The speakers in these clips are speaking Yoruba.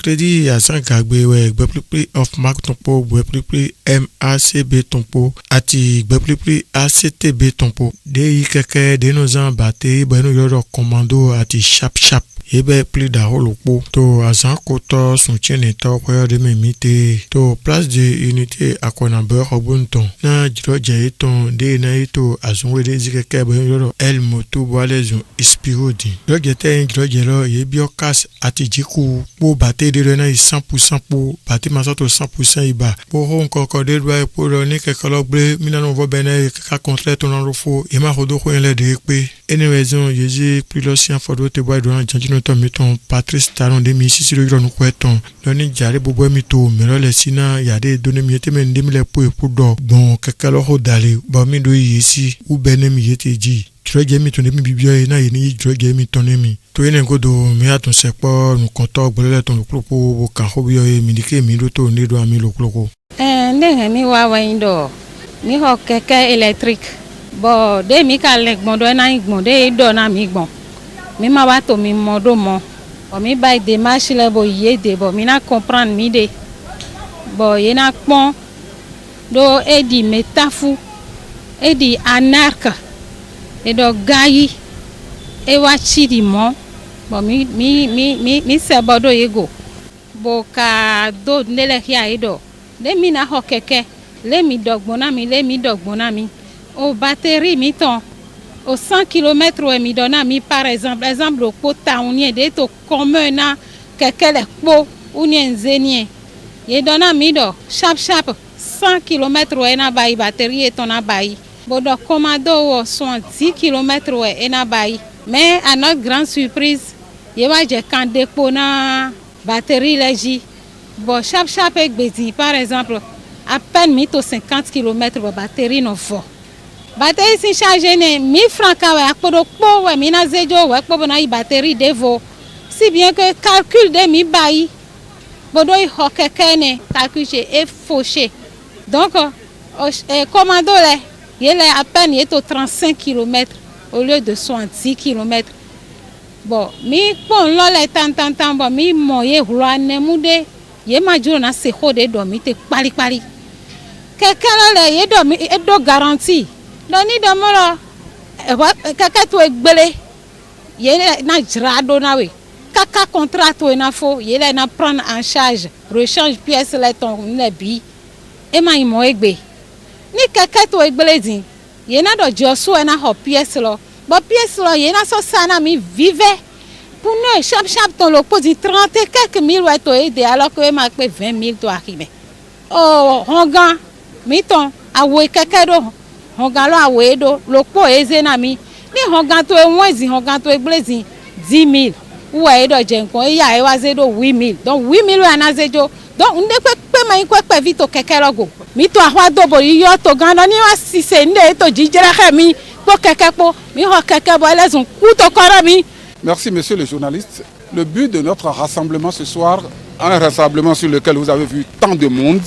mercredi à Saint-Gagbe ouais gbepli of mark tompo gbepli MACB tompo ati gbepli ACTB tompo de keke de nos en batterie beno yoro commando ati chap ebe pli da holopo to azan koto soutien to ko de memite to place de unité akonabeur obunton na droje ton de na ito azunwe de zikeke beno yoro el moto boalezo ispirodi droje te droje lo yebiokas ati jiku po batterie de na 100% po batterie masato 100% iba po hon koko de doit pour ni keke logbre minano vo bene ka contre ton rofo e ma hodo ko le de pe ene raison yeji plus l'ancien fodo te bois don janjino to meton Patrice Talon de mi sisi ro no kweton loni jare bobo mi to mero le sina ya de donne mi ete men demile po do bon keke lo ho dale ba mi do yesi u bene mi yete ji droge mi to ne mi bibio na ni droge mi to ne mi to ene godo mi atun sepo nu konto gbole ton loklopo bo kan ho bio mi dike mi do to ne do ami lokloko ne mi wa wa indo mi ho keke électrique bo de mi ka le gbon do na igbon de do na mi gbon mi ma wa to mi modo mo o mi ba de marche le bo ye de bo mi na comprendre mi de bo ye na pon do e di metafu e di anarque e do gayi e wa chi di mo bo mi se bodo yego bo ka do nele hia edo de mi na ho keke le mi dogbona mi o batterie mi ton au 100 km où mi donna mi par exemple au pota on y de to comme na keke le po on y nzenie ye donna mi do sharp 100 km où na bayi batterie ton na bayi bodo commando 70 km où na bayi mais à notre grande surprise ye wa je kan dépôt na batterie légi bo sharp e gbezi par exemple à peine mi to 50 km batterie no fo batterie si chargé ne 1000 francs ka wa apodo po we mi na zejo we po na batterie devo si bien que calcul de mi bayi bodo i hokeke ne calcul est fauché donc commando le il est à peine il est au 35 km au lieu de 70 km bon mi pon lo le tan bon mi moye hlo ne mude ye majuro na se hode do mi te pali keke le ye do mi e do garantie doni do moro keke to egbele ye na jrado na we kaka contrat to na fo ye le na prendre en charge rechange pièce le ton ne bi e ma imo egbe ni keke to egbele din ye na do josu na ho pièce lo bo pièce lo ye na so sana mi vive pour nous chap ton lo pose 30 et quelques mille ouais to aider alors que ma pe 20 000 to arriver oh hongan mi ton awe keke do hongan lo awe do lo po eze na mi ni hongan to enwezi hongan to egbelezi 10 000 ouais do jenko e ya e wa ze do 8 000 donc 8 000 wa na zejo donc nde pe ma yin pe vito keke logo mi to ahwa do bo yo to gan ni wa si se nde to jijera he mi po keke po mi ho keke bo elezun ku to koro mi. Merci, monsieur le journaliste. Le but de notre rassemblement ce soir, un rassemblement sur lequel vous avez vu tant de monde,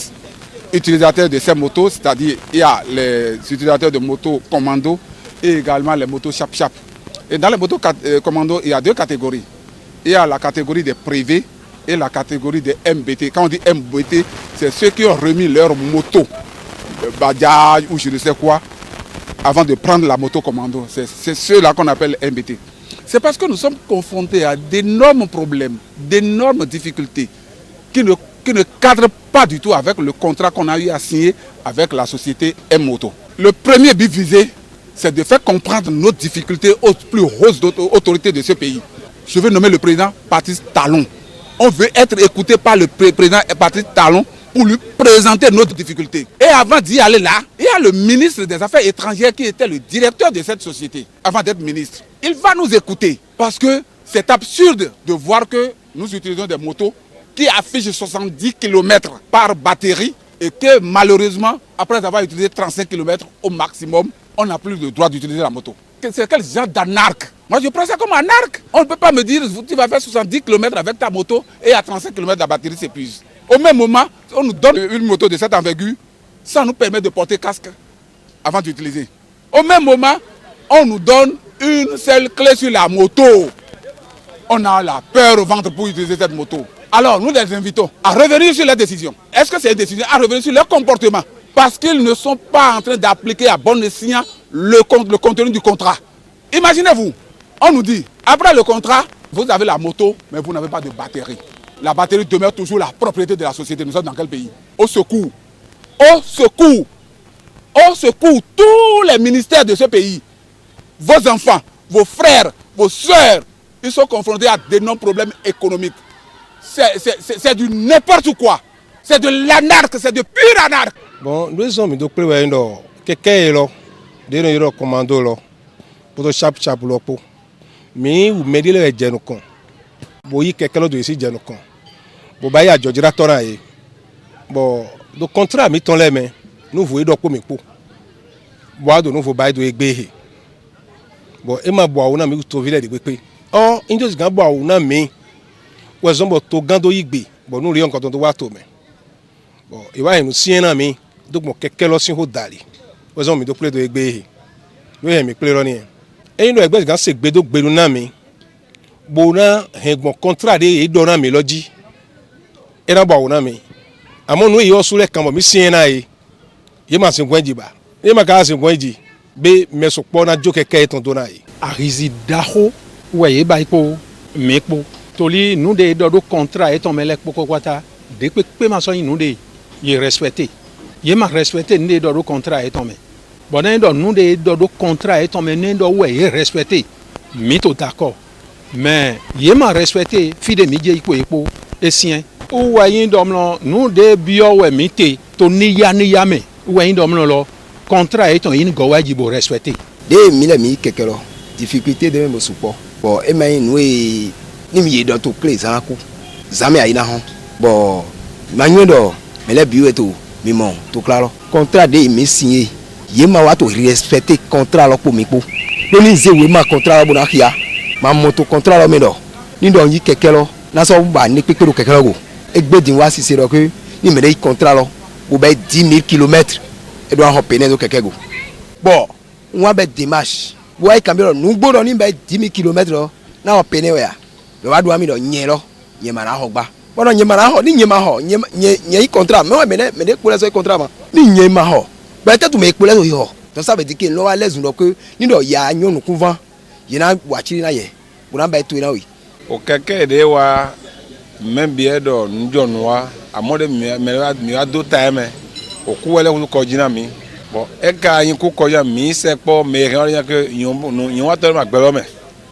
utilisateurs de ces motos, c'est-à-dire il y a les utilisateurs de motos commando et également les motos chap. Et dans les motos commando, il y a deux catégories. Il y a la catégorie des privés et la catégorie des MBT. Quand on dit MBT, c'est ceux qui ont remis leur moto, Bajaj ou je ne sais quoi, avant de prendre la moto commando. C'est ceux-là qu'on appelle MBT. C'est parce que nous sommes confrontés à d'énormes problèmes, d'énormes difficultés qui ne cadrent pas du tout avec le contrat qu'on a eu à signer avec la société M-Moto. Le premier but visé, c'est de faire comprendre nos difficultés aux plus hautes autorités de ce pays. Je veux nommer le président Patrice Talon. On veut être écouté par le président Patrice Talon pour lui présenter nos difficultés. Et avant d'y aller là, il y a le ministre des Affaires étrangères qui était le directeur de cette société, avant d'être ministre. Il va nous écouter parce que c'est absurde de voir que nous utilisons des motos qui affichent 70 km par batterie et que malheureusement, après avoir utilisé 35 km au maximum, on n'a plus le droit d'utiliser la moto. C'est quel genre d'anarque? Moi je prends ça comme anarque. On ne peut pas me dire tu vas faire 70 km avec ta moto et à 35 km la batterie s'épuise. Au même moment, on nous donne une moto de cette envergure sans nous permettre de porter casque avant d'utiliser. Au même moment, on nous donne une seule clé sur la moto. On a la peur au ventre pour utiliser cette moto. Alors nous les invitons à revenir sur leurs décisions. Est-ce que c'est une décision à revenir sur leur comportement? Parce qu'ils ne sont pas en train d'appliquer à bon escient le contenu du contrat. Imaginez-vous, on nous dit, après le contrat, vous avez la moto, mais vous n'avez pas de batterie. La batterie demeure toujours la propriété de la société. Nous sommes dans quel pays? Au secours. Au secours. Au secours, tous les ministères de ce pays, vos enfants, vos frères, vos soeurs, ils sont confrontés à d'énormes problèmes économiques. C'est du n'importe quoi. C'est de l'anarque, c'est de pure anarque. Bon, nous sommes donc prévoyés quelqu'un est là, des commando là, pour le chap là pour. Mais vous me dites les gens qu'on, vous y quelqu'un d'autre ici gens qu'on, vous voyez à George Ratora et bon, le contrat mis ton les mains, nous voyons donc comme pour. Bois de nous vous bailler de égber. Bon, et ma bois on a mis au tovilé de égber. Oh, ils disent qu'on bois on a mis, ou ils ont beau to gando égber. Bon, nous lions quand on doit tomber. Bon, et voilà nous si un ami, donc mon quelqu'un là si on d'aller. Ils ont mis de plus de égber. Nous aimons plus rien. Et nous égber quand c'est égber donc égber nous nami. Bon, na un bon contrat de et donner mélodie. Et là bois on a mis. À mon nous y a sous les camps, mais si un aïe, il m'a c'est quoi dit bas. Et ma case est dit, mais mes sopona joke ton donai. Arizi daho, ouais, baiko, mekbo. Toli, nous des dodo contrat et ton melek poko kwata. Dès que pe ma soin nous des, y respecté. Y ma respecté nous dodo contrat et ton me. Bon, nous des dodo contrat et ton me ne do ouais respecté. Mito d'accord. Mais y ma respecté, fide midje iko eko, et sien. Ou ouais domlon, nous des bio ouais mité, to ni yame. Ouais domlon contrat est un gowaji bo respecté. Des mille quelque difficulté de me support. Bon, et mais nous ni mi dans tout clé ça coup. Jamais aïna hon. Bon, manuel do, mais les bio et tout, mimon, tout clair. Contrat de me signé. Yema wa to respecter contrat lo pour mipo. Doni ze we ma contrat bo na kia. Ma moto contrat lo me do. Ni do yi quelque lo. Na so ba ni pe quelque lo. Egbe din wa si se do que ni me dei contrat lo. Bo ba 10 000 km. Et doit repérer nos quelqu'un. Bon, on va mettre des marches. Vous voyez, quand nous allons 10 000 km, nous allons peiner. Nous allons mettre des niélo, niémana hogba. Bon, niémana ho, ni niémaho, nié contrat. Mais pour les contrats, ni niémaho. Peut-être que pour les autres, donc ça veut dire que nous allons les autres que nous y a nous couvent. Il y a voiture là yé. Pour n'avoir tout là oui. Au quelqu'un de wa même bien do nous jonnois à mode mais à d'autres temps. Oku ele ko jina mi bon e ka yin ko ko ya mi se po me ran que yon wa to ma gbero me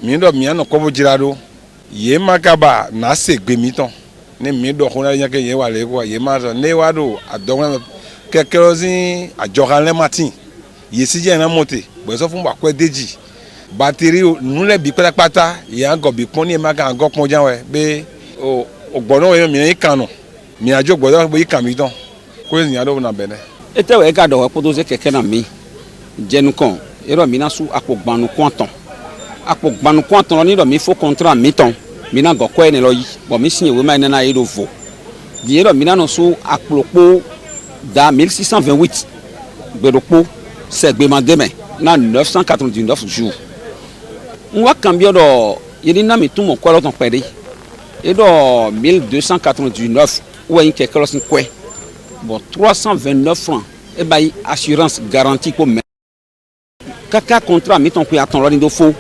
mi do mi an ko bo jirado ye makaba na se gbe mi ton ni mi do ko na yan ke ye wa le ko ye ma so ne wa do adon ke kerosene ajoran le matin ye si je na monter bo so fun ba ko deji batterie nu le bi patapata ye an go bi pon ni ma ka go pon jan we be o gbono we mi kan no mi ajo gbodo bo yi kan mi ton. Ete we ga do ko doze keke na mi jenu kon ero mi na su apogbanu kwanton ni do mi fo contrat mi ton mi na go ko ene lo yi bo mi signé we ma ene na e do vo bi ero mi na no su aplopo da 1628 gbedopo se gbe ma deme na 999 jours on va cambio do yeli na mi tumo ko lo ton pede e do 1299 ou en keke lo sin kwe. Bon, 329 francs. Et bien, assurance garantie pour mettre. Kaka contrat, mettons que attendre l'indou faux.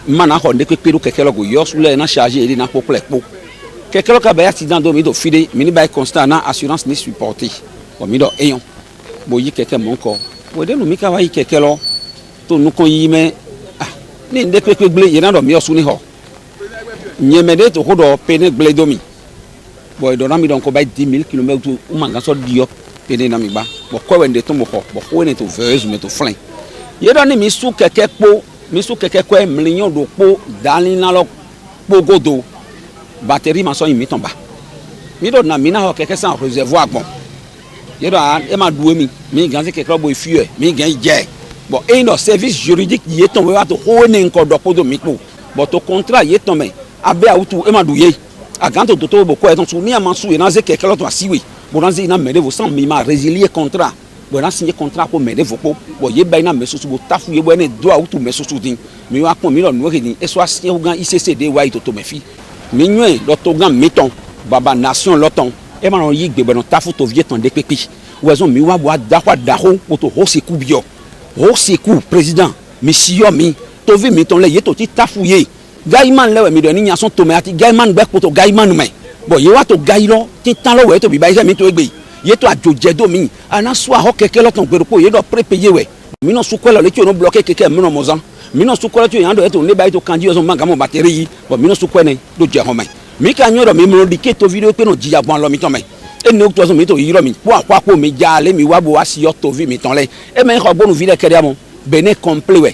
Mana honde que péro quelque logo yo sous les na chargé et na pour plepo. Quelque logo ba accident do mi do fide, mini ba constant na assurance ni supporté. Bon mi do eyon. Boyi quelque mon corps. Bo de no mi ka wa yi quelque lo. To nu kon yi me ah, ni nde pepe ble yena do mi yo sous ni ho. Nyemede to ho do pene ble do mi. Boy do nami don ko bay 10 000 km ou manga so diop pene nami ba bo ko wende to mo ko bo ko ne to veuse me to flin ye do ni mi su keke ko million do po dali na lo po godo batterie ma so mi ton ba mi do na mi na ho keke sans réservoir bon ye do e ma duwe mi ganze keke bo fie mi gan je bon e no service juridique ye ton we wa to ho ne nko do po do mi po bo to contrat ye ton me abe autu e ma duye aganto toto boko eton su ni amansu e na ze keke lo to asiwe bo na ze na mede vo sans mi ma résilier contrat bo na signer contrat pour mede vo po bo ye ba na meso su bo tafu ye bo ne do autu meso su din mi wa pon mi lo no ke din e so asie o gan ICCD wa itoto me fi mi nyɔe lɔtɔgã mi tɔn baba nation lɔtɔn e ma yi gbɛgbɛ nɔ tafu to vie tɔn de kpekpe wɛzɔn mi wa bo adaxɔ poto hosiku biɔ hosiku président mi siyɔ mi tovi mi tɔn lɛ ye to ti tafu ye gaiman lɛ wɛ mi dɔ ni nyasɔn tome ati gaiman gbɛ poto gaiman mɛ bɔn ye wa to gai lɔ ti tan lɔ wɛ to bi ba yi sɛ mi to egbe ye to adzodze do mi ana so ahɔ kɛkɛ lɔtɔn gbɛdɔkpo ye dɔ prépe ye wɛ mi nɔ sukɔ lɔ le tso no blɔke kɛkɛ mi nɔ mɔzɔn mi nɔ sukɔ lɔ tso yan dɔ eto ne ba yi to kanji yɔsɔn magamo bateri yi bɔn mi nɔ sukɔ ne do jɛ hɔn mɛ mi ka nyɔ dɔ mi mɔ di ke to vi do pe no jija bɔn lɔ mi tɔn mɛ e ni o tɔ sɔn mi to yi lɔ mi kpɔ mi dza ale mi wa bo wa si yɔ to vi mi tɔn lɛ e mɛ xɔ gbɔnu vi lɛ kɛrɛ mɔ bene complet wɛ.